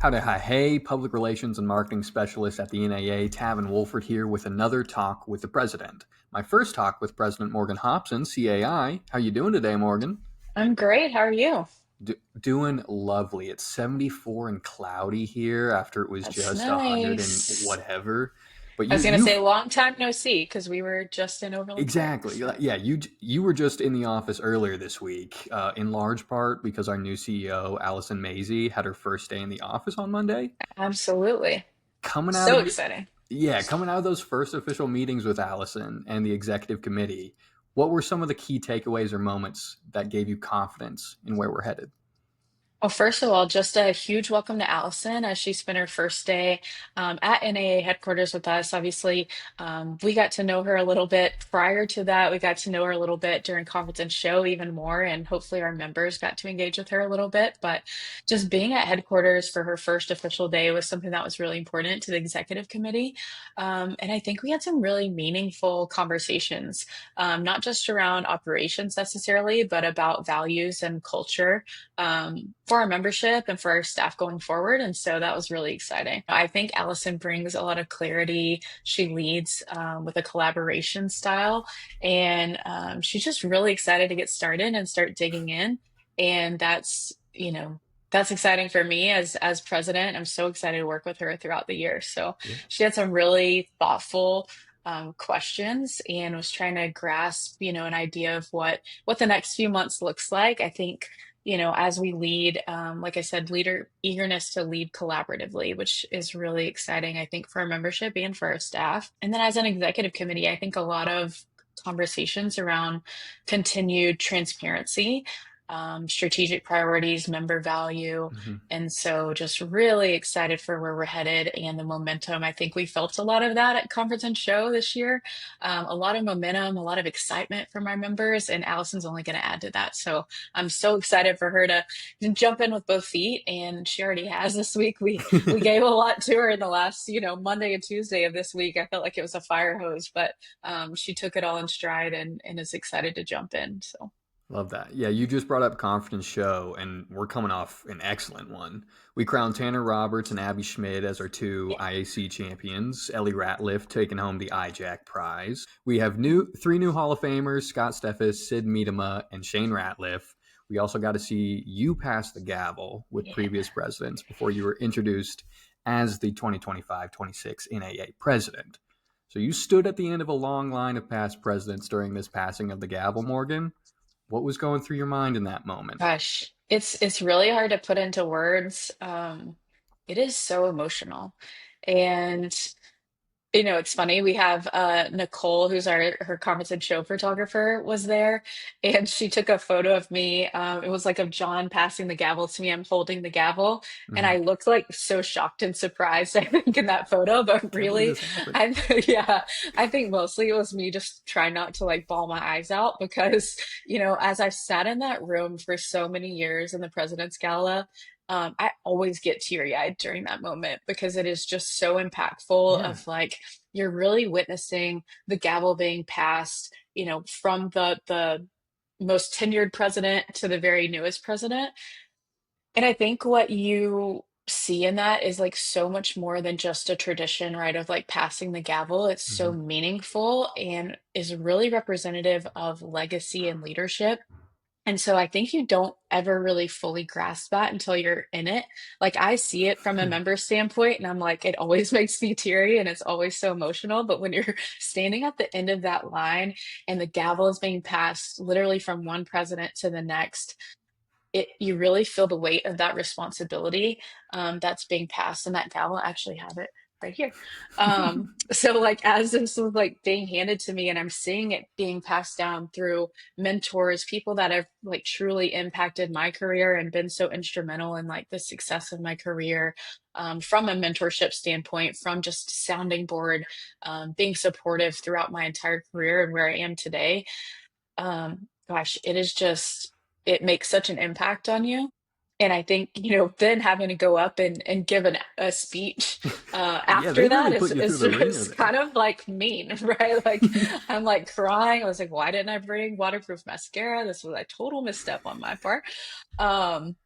Howdy, hi, hey, public relations and marketing specialist at the NAA, Taven Wohlford here with another talk with the president. My first talk with President Morgan Hopson, CAI. How you doing today, Morgan? I'm great. How are you? Doing lovely. It's 74 and cloudy here after it was That's just 100 and nice. whatever. But I was you gonna say you've long time no see because we were just in Overland Park. exactly. So Yeah, you were just in the office earlier this week, in large part because our new CEO, Allison Mazzei, had her first day in the office on Monday. absolutely. Coming out So of exciting. Yeah, coming out of those first official meetings with Allison and the executive committee, what were some of the key takeaways or moments that gave you confidence in where we're headed? Well, first of all, just a huge welcome to Allison as she spent her first day at NAA headquarters with us. Obviously, we got to know her a little bit prior to that. We got to know her a little bit during conference and show even more, and hopefully our members got to engage with her a little bit. But just being at headquarters for her first official day was something that was really important to the executive committee. And I think we had some really meaningful conversations, not just around operations necessarily, but about values and culture for our membership and for our staff going forward. And so that was really exciting. I think Allison brings a lot of clarity. She leads with a collaboration style, and she's just really excited to get started and start digging in. And that's exciting for me as president. I'm so excited to work with her throughout the year. So Yeah. she had some really thoughtful questions and was trying to grasp, an idea of what the next few months looks like. I think as we lead, like I said, leader eagerness to lead collaboratively, which is really exciting, I think, for our membership and for our staff. And then as an executive committee, I think a lot of conversations around continued transparency, strategic priorities, member value. Mhm. And so just really excited for where we're headed and the momentum. I think we felt a lot of that at conference and show this year. A lot of momentum, a lot of excitement from our members, and Allison's only going to add to that. So I'm so excited for her to jump in with both feet, and she already has this week. We gave a lot to her in the last, Monday and Tuesday of this week. I felt like it was a fire hose, but she took it all in stride and is excited to jump in. So Love that. Yeah, you just brought up Confidence Show, and we're coming off an excellent one. We crowned Tanner Roberts and Abby Schmidt as our two yeah, IAC champions. Ellie Ratliff taking home the IJAC prize. We have three new Hall of Famers: Scott Steffes, Sid Miedema, and Shane Ratliff. We also got to see you pass the gavel with yeah. previous presidents before you were introduced as the 2025-26 NAA president. So you stood at the end of a long line of past presidents during this passing of the gavel, Morgan. What was going through your mind in that moment? Gosh, it's really hard to put into words. It is so emotional. And it's funny. We have Nicole, who's her conference and show photographer, was there, and she took a photo of me. It was like of John passing the gavel to me. I'm holding the gavel, and Mm-hmm. I looked like so shocked and surprised, I think, in that photo. But Can't believe really, this happened. I yeah, I think mostly it was me just trying not to like bawl my eyes out because, as I've sat in that room for so many years in the President's Gala. I always get teary-eyed during that moment because it is just so impactful Yeah. of like you're really witnessing the gavel being passed, from the most tenured president to the very newest president. And I think what you see in that is like so much more than just a tradition, right? Of like passing the gavel. It's Mm-hmm. so meaningful and is really representative of legacy and leadership. And so I think you don't ever really fully grasp that until you're in it. Like I see it from a member standpoint and I'm like, it always makes me teary and it's always so emotional. But when you're standing at the end of that line and the gavel is being passed literally from one president to the next, you really feel the weight of that responsibility that's being passed. And that gavel, I actually have it right here. So like as this was like being handed to me and I'm seeing it being passed down through mentors, people that have like truly impacted my career and been so instrumental in like the success of my career, from a mentorship standpoint, from just sounding board, being supportive throughout my entire career and where I am today. Gosh, it is just, it makes such an impact on you. And I think, then having to go up and give a speech Yeah, after they that really is, put you through is the ringer just there. kind of like mean, right? Like I'm like crying. I was like, why didn't I bring waterproof mascara? This was a total misstep on my part. Um,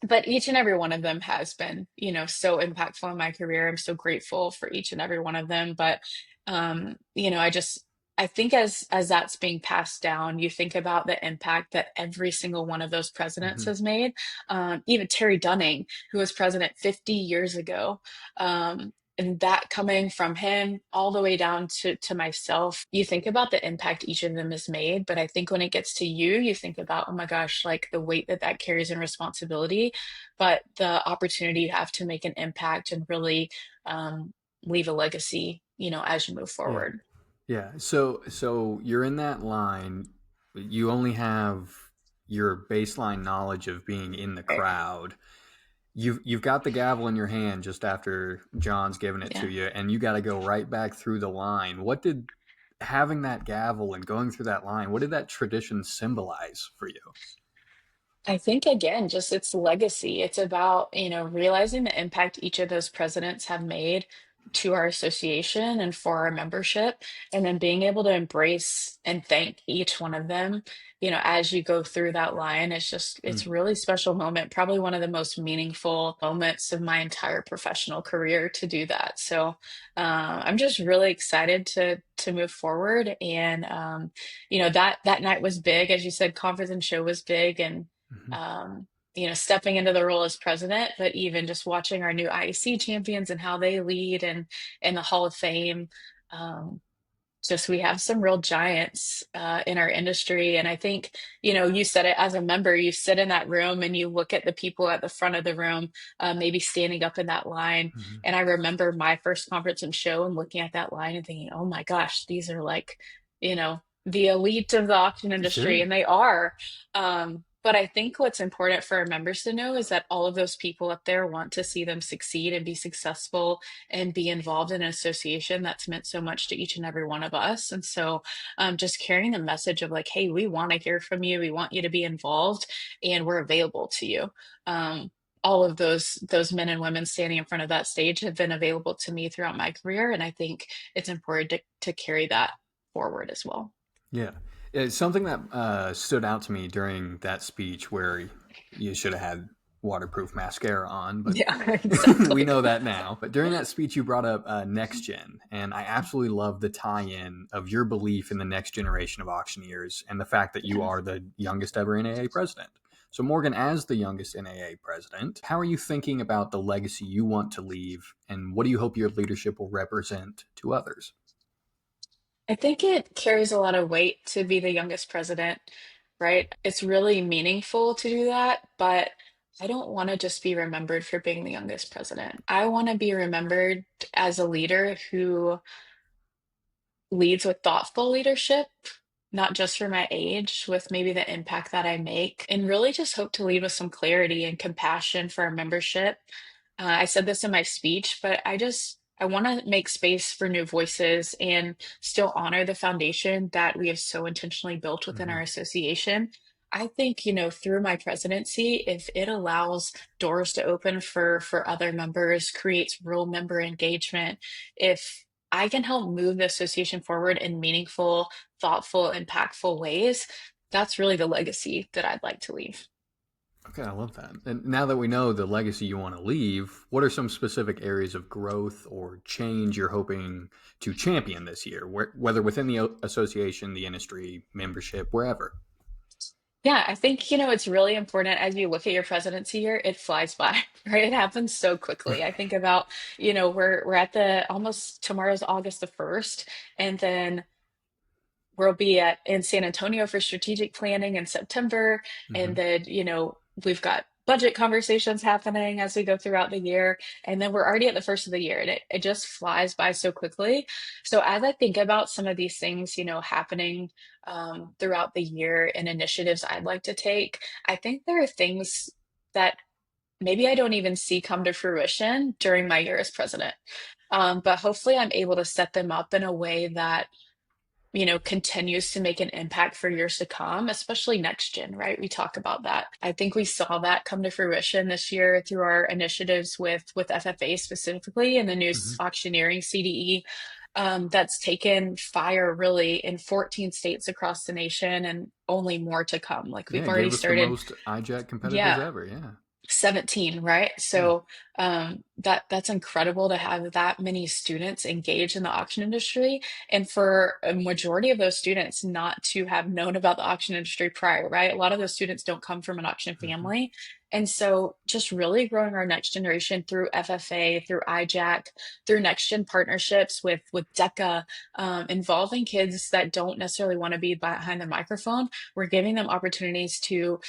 but each and every one of them has been, so impactful in my career. I'm so grateful for each and every one of them. But I think as that's being passed down, you think about the impact that every single one of those presidents Hmm. has made. Even Terry Dunning, who was president 50 years ago. And that coming from him all the way down to myself, you think about the impact each of them has made. But I think when it gets to you, you think about, oh my gosh, like the weight that that carries in responsibility, but the opportunity you have to make an impact and really leave a legacy, as you move Yeah. forward. Yeah. So you're in that line. You only have your baseline knowledge of being in the crowd. You've got the gavel in your hand just after John's given it to Yeah. you, and you got to go right back through the line. What did having that gavel and going through that line? What did that tradition symbolize for you? I think again, just its legacy. It's about, realizing the impact each of those presidents have made to our association and for our membership, and then being able to embrace and thank each one of them, as you go through that line. It's a really special moment, probably one of the most meaningful moments of my entire professional career to do that. So I'm just really excited to move forward. And that night was big, as you said, conference and show was big, and Mm-hmm. um, stepping into the role as president, but even just watching our new IEC champions and how they lead and in the Hall of Fame. Um, just we have some real giants in our industry. And I think, you said it, as a member, you sit in that room and you look at the people at the front of the room, maybe standing up in that line. Mm-hmm. And I remember my first conference and show and looking at that line and thinking, oh my gosh, these are like, the elite of the auction industry. Sure. And they are. But I think what's important for our members to know is that all of those people up there want to see them succeed and be successful and be involved in an association that's meant so much to each and every one of us. And so just carrying the message of like, hey, we want to hear from you. We want you to be involved and we're available to you. All of those men and women standing in front of that stage have been available to me throughout my career. And I think it's important to carry that forward as well. Yeah. It's something that stood out to me during that speech where you should have had waterproof mascara on, but Yeah, we exactly. know that now. But during that speech, you brought up next gen, and I absolutely love the tie-in of your belief in the next generation of auctioneers and the fact that you Yeah. are the youngest ever NAA president. So, Morgan, as the youngest NAA president, how are you thinking about the legacy you want to leave, and what do you hope your leadership will represent to others? I think it carries a lot of weight to be the youngest president, right? It's really meaningful to do that, but I don't want to just be remembered for being the youngest president. I want to be remembered as a leader who leads with thoughtful leadership, not just for my age, with maybe the impact that I make, and really just hope to lead with some clarity and compassion for our membership. I said this in my speech, but I want to make space for new voices and still honor the foundation that we have so intentionally built within Mm-hmm. our association. I think, through my presidency, if it allows doors to open for other members, creates real member engagement, if I can help move the association forward in meaningful, thoughtful, impactful ways, that's really the legacy that I'd like to leave. Okay, I love that. And now that we know the legacy you want to leave, what are some specific areas of growth or change you're hoping to champion this year, whether within the association, the industry, membership, wherever? Yeah, I think, it's really important as you look at your presidency year, it flies by, right? It happens so quickly. I think about, we're at the almost tomorrow's August the 1st, and then we'll be at in San Antonio for strategic planning in September. And Hmm. then, we've got budget conversations happening as we go throughout the year. And then we're already at the first of the year, and it just flies by so quickly. So as I think about some of these things, happening throughout the year and initiatives I'd like to take, I think there are things that maybe I don't even see come to fruition during my year as president. But hopefully I'm able to set them up in a way that continues to make an impact for years to come, especially next gen, right? We talk about that. I think we saw that come to fruition this year through our initiatives with FFA specifically and the new Hmm. auctioneering CDE. That's taken fire really in 14 states across the nation and only more to come. Like Yeah, we've it already gave us the started. most IJAC competitors Yeah, ever. Yeah. 17, right? Yeah. So that's incredible to have that many students engaged in the auction industry, and for a majority of those students not to have known about the auction industry prior, right? A lot of those students don't come from an auction Hmm. family. And so just really growing our next generation through FFA, through IJAC, through next gen partnerships with DECA, involving kids that don't necessarily want to be behind the microphone. We're giving them opportunities to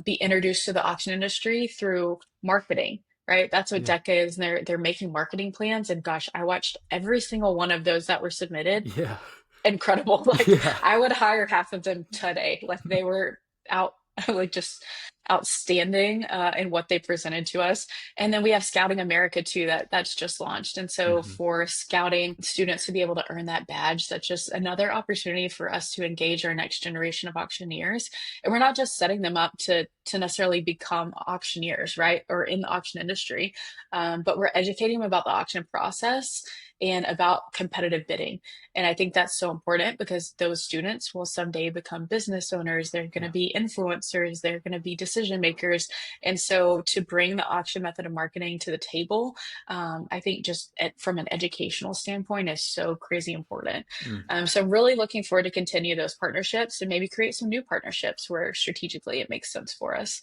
be introduced to the auction industry through marketing, right? That's what Yeah. DECA is. And they're making marketing plans. And gosh, I watched every single one of those that were submitted. Yeah. Incredible. Like Yeah. I would hire half of them today. Like they were out, like just outstanding in what they presented to us. And then we have Scouting America too, that's just launched. And so Hmm. for scouting students to be able to earn that badge, that's just another opportunity for us to engage our next generation of auctioneers. And we're not just setting them up to necessarily become auctioneers, right? Or in the auction industry, but we're educating them about the auction process and about competitive bidding. And I think that's so important because those students will someday become business owners. They're going to Yeah. be influencers. They're going to be decision makers. And so to bring the auction method of marketing to the table, I think just from an educational standpoint is so crazy important. Mm. So I'm really looking forward to continue those partnerships and maybe create some new partnerships where strategically it makes sense for us.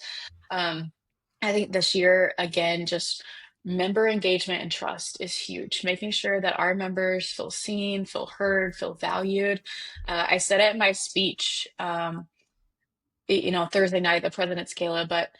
Um, I think this year, again, just member engagement and trust is huge. Making sure that our members feel seen, feel heard, feel valued. I said it in my speech, Thursday night at the President's Gala, but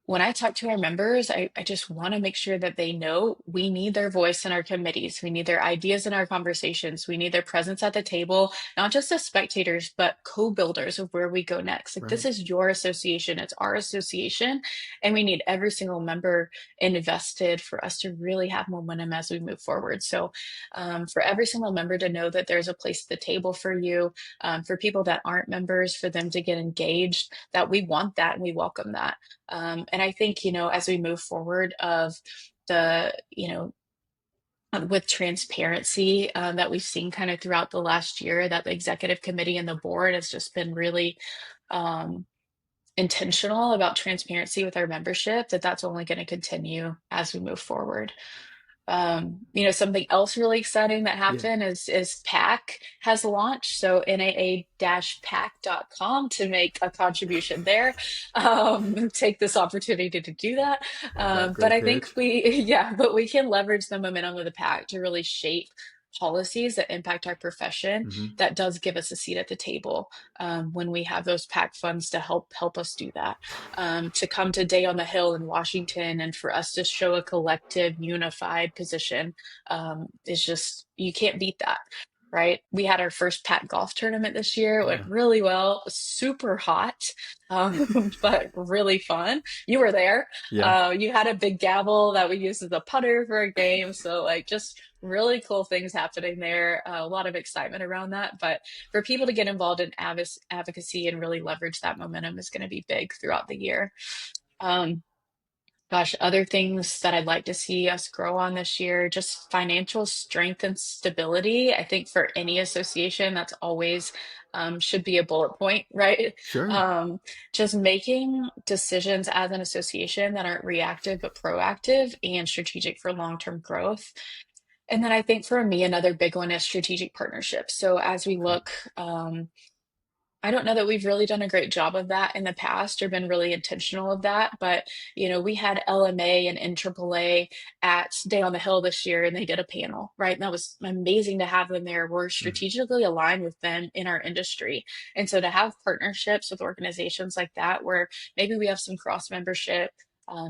when I talk to our members, I just want to make sure that they know we need their voice in our committees. We need their ideas in our conversations. We need their presence at the table, not just as spectators, but co-builders of where we go next. Like this Right. is your association, it's our association, and we need every single member invested for us to really have momentum as we move forward. So, for every single member to know that there's a place at the table for you, for people that aren't members, for them to get engaged, that we want that and we welcome that. And I think, as we move forward of the, with transparency that we've seen kind of throughout the last year, that the executive committee and the board has just been really um, intentional about transparency with our membership, that's only going to continue as we move forward. Something else really exciting that Yeah. happened is PAC has launched. So NAA-PAC.com to make a contribution there. Take this opportunity to do that. Love that. But Great I think pitch. but we can leverage the momentum of the PAC to really shape policies that impact our profession. Hmm. That does give us a seat at the table when we have those PAC funds to help us do that, to come to Day on the Hill in Washington and for us to show a collective, unified position is just, you can't beat that. Right. We had our first Pat golf tournament this year. It went Yeah. really well, super hot, but really fun. You were there. Yeah. You had a big gavel that we used as a putter for a game. So, like, just really cool things happening there. A lot of excitement around that. But for people to get involved in advocacy and really leverage that momentum is going to be big throughout the year. Um, Gosh, other things that I'd like to see us grow on this year, just financial strength and stability. I think for any association, that's always should be a bullet point, right? Sure. Um, just making decisions as an association that aren't reactive but proactive and strategic for long-term growth. And then I think for me, another big one is strategic partnerships. So as we Okay. look, I don't know that we've really done a great job of that in the past or been really intentional of that. But, we had LMA and NAAA at Day on the Hill this year and they did a panel, right? And that was amazing to have them there. We're Mm. strategically aligned with them in our industry. And so to have partnerships with organizations like that, where maybe we have some cross membership,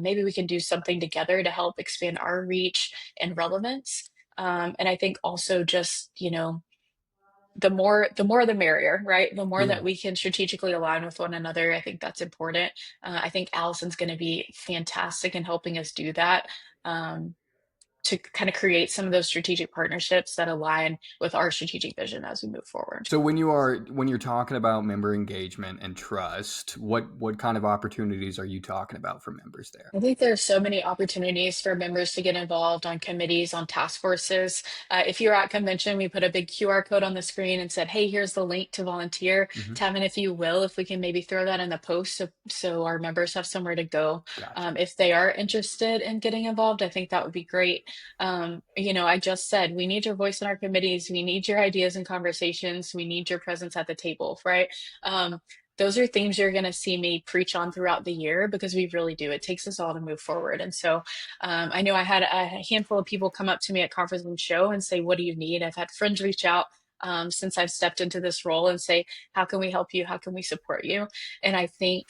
maybe we can do something together to help expand our reach and relevance. And I think also just, the more the merrier, right? The more that Yeah. we can strategically align with one another, I think that's important. I think Allison's going to be fantastic in helping us do that. Um, to kind of create some of those strategic partnerships that align with our strategic vision as we move forward. So when you're talking about member engagement and trust, what kind of opportunities are you talking about for members there? I think there's so many opportunities for members to get involved on committees, on task forces. If you're at convention, we put a big QR code on the screen and said, "Hey, here's the link to volunteer." Hmm. Tavin, if you will, if we can maybe throw that in the post so our members have somewhere to go. Gotcha. If they are interested in getting involved, I think that would be great. I just said we need your voice in our committees. We need your ideas and conversations. We need your presence at the table, right? Um, those are themes you're going to see me preach on throughout the year because we really do. It takes us all to move forward. And so I know I had a handful of people come up to me at conference and show and say, "What do you need?" I've had friends reach out since I've stepped into this role and say, "How can we help you? How can we support you?" And I think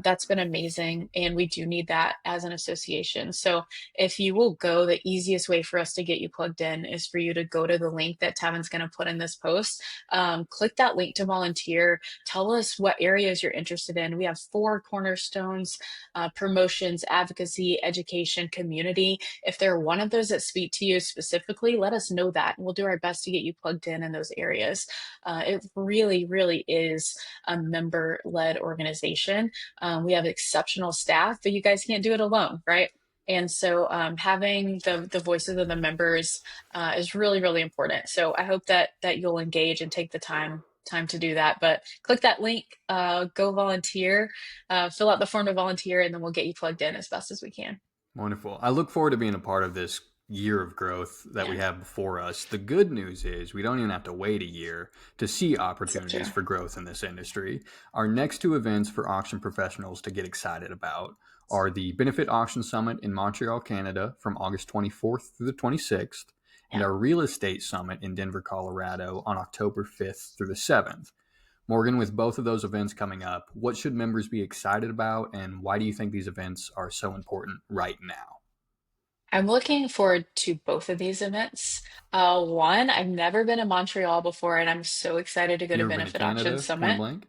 that's been amazing. And we do need that as an association. So if you will go, the easiest way for us to get you plugged in is for you to go to the link that Tavin's going to put in this post. Click that link to volunteer. Tell us what areas you're interested in. We have 4 cornerstones: promotions, advocacy, education, community. If there are one of those that speak to you specifically, let us know that. We'll do our best to get you plugged in those areas. It really, really is a member-led organization. We have exceptional staff, but you guys can't do it alone, right? And so having the voices of the members is really, really important. So I hope that you'll engage and take the time to do that. But click that link, go volunteer, fill out the form to volunteer, and then we'll get you plugged in as best as we can. Wonderful. I look forward to being a part of this year of growth that we Yeah, have before us. The good news is we don't even have to wait a year to see so opportunities true. for growth in this industry. Our next 2 events for auction professionals to get excited about are the Benefit Auction Summit in Montreal, Canada from August 24th through the 26th, and Yeah. our Real Estate Summit in Denver, Colorado on October 5th through the 7th. Morgan, with both of those events coming up, what should members be excited about, and why do you think these events are so important right now? I'm looking forward to both of these events. One, I've never been in Montreal before, and I'm so excited to go You to ever been to Benefit Auction Canada, point Summit. blank?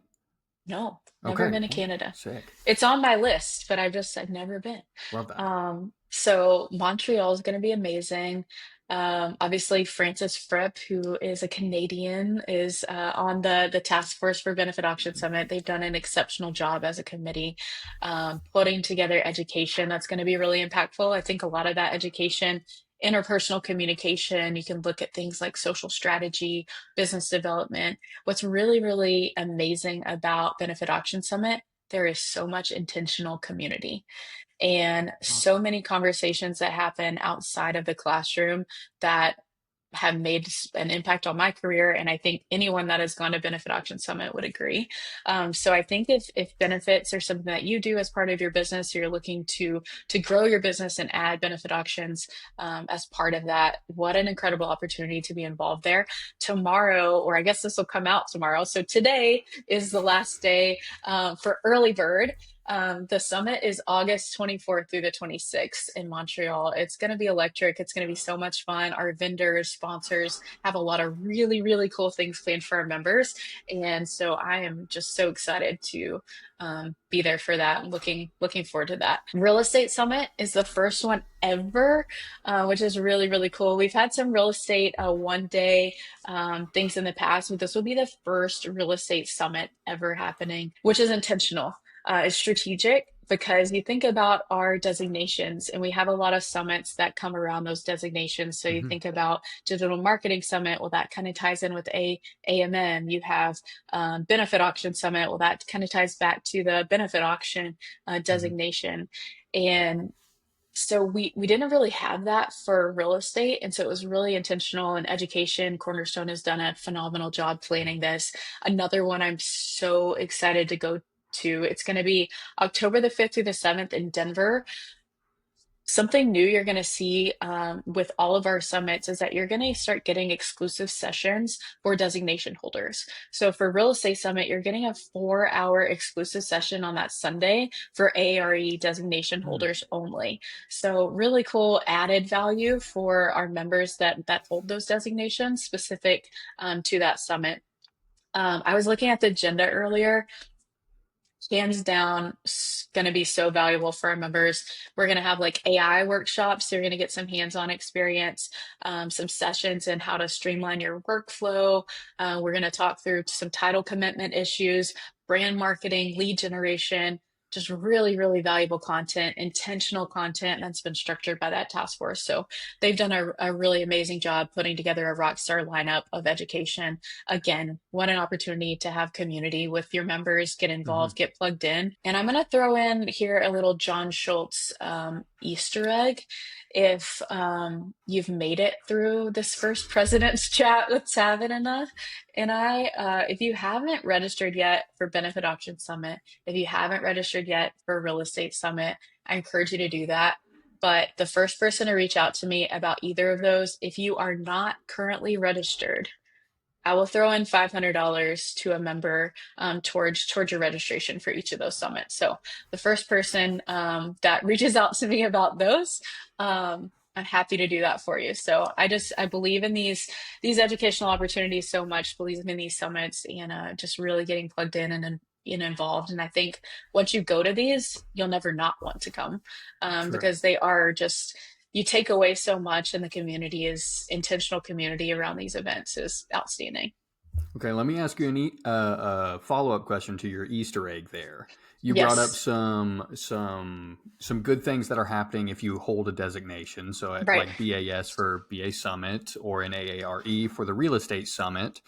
No, never Okay, been to well, Canada. sick. It's on my list, but I've never been. Love that. So Montreal is going to be amazing. Obviously, Francis Fripp, who is a Canadian, is on the task force for Benefit Auction Summit. They've done an exceptional job as a committee, putting together education that's going to be really impactful. I think a lot of that education, interpersonal communication, you can look at things like social strategy, business development. What's really, really amazing about Benefit Auction Summit, there is so much intentional community and so Awesome. many conversations that happen outside of the classroom that have made an impact on my career. And I think anyone that has gone to Benefit Auction Summit would agree. So I think if benefits are something that you do as part of your business, or you're looking to grow your business and add benefit auctions as part of that, what an incredible opportunity to be involved there. Tomorrow, or I guess this will come out tomorrow. So today is the last day for early bird. The summit is August 24th through the 26th in Montreal. It's going to be electric. It's going to be so much fun. Our vendors, sponsors have a lot of really, really cool things planned for our members. And so I am just so excited to be there for that. I'm looking forward to that. Real Estate Summit is the first one ever, which is really, really cool. We've had some real estate one day things in the past, but this will be the first real estate summit ever happening, which is intentional. Is strategic because you think about our designations, and we have a lot of summits that come around those designations. So you Hmm. think about Digital Marketing Summit, well, that kind of ties in with AMM. You have Benefit Auction Summit, well, that kind of ties back to the benefit auction Hmm. designation. And so we didn't really have that for real estate, and so it was really intentional. And education, Cornerstone has done a phenomenal job planning this. Another one I'm so excited to go to. It's going to be October the 5th through the 7th in Denver. Something new you're going to see with all of our summits is that you're going to start getting exclusive sessions for designation holders. So for Real Estate Summit, you're getting a 4-hour exclusive session on that Sunday for ARE designation holders only. So really cool added value for our members that hold those designations specific to that summit. I was looking at the agenda earlier. hands down going to be so valuable for our members. We're going to have like AI workshops. So you're going to get some hands-on experience, some sessions in how to streamline your workflow. We're going to talk through some title commitment issues, brand marketing, lead generation, just really, really valuable content, intentional content that's been structured by that task force. So they've done a really amazing job putting together a rock star lineup of education. Again, what an opportunity to have community with your members, get Hmm. involved, get plugged in. And I'm going to throw in here a little John Schultz Easter egg. If you've made it through this first president's chat with Taven and I, if you haven't registered yet for Benefit Option Summit, if you haven't registered yet for Real Estate Summit, I encourage you to do that. But the first person to reach out to me about either of those, if you are not currently registered, I will throw in $500 to a member towards your registration for each of those summits. So the first person that reaches out to me about those, I'm happy to do that for you. So I believe in these educational opportunities so much, believe in these summits, and just really getting plugged in and involved. And I think once you go to these, you'll never not want to come, Sure. because they are just, you take away so much, and the community is intentional community around these events is outstanding. Okay, let me ask you a follow-up question to your Easter egg there. You brought up Yes, some good things that are happening if you hold a designation. So right. like BAS for BA Summit or an AARE for the Real Estate Summit.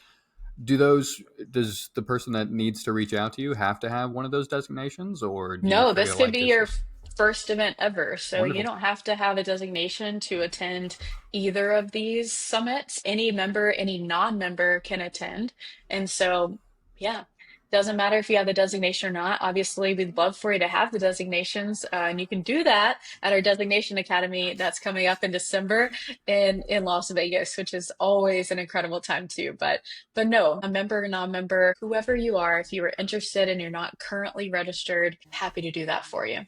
Does the person that needs to reach out to you have to have one of those designations, or do you No, this feel could like be this your is first event ever. So you wonderful? don't have to have a designation to attend either of these summits. Any member, any non-member can attend. And so, yeah, doesn't matter if you have the designation or not. Obviously, we'd love for you to have the designations, and you can do that at our Designation Academy that's coming up in December in Las Vegas, which is always an incredible time too. But no, a member, non-member, whoever you are, if you are interested and you're not currently registered, happy to do that for you.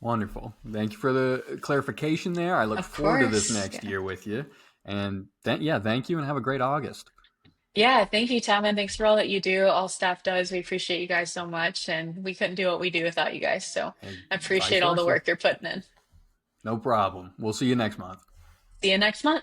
Wonderful. Thank you for the clarification there. I look Of forward to this course. next Yeah. year with you. And yeah, thank you and have a great August. Yeah, thank you, Taman. Thanks for all that you do. All staff does. We appreciate you guys so much, and we couldn't do what we do without you guys. So And I vice appreciate all the versa. work you're putting in. No problem. We'll see you next month. See you next month.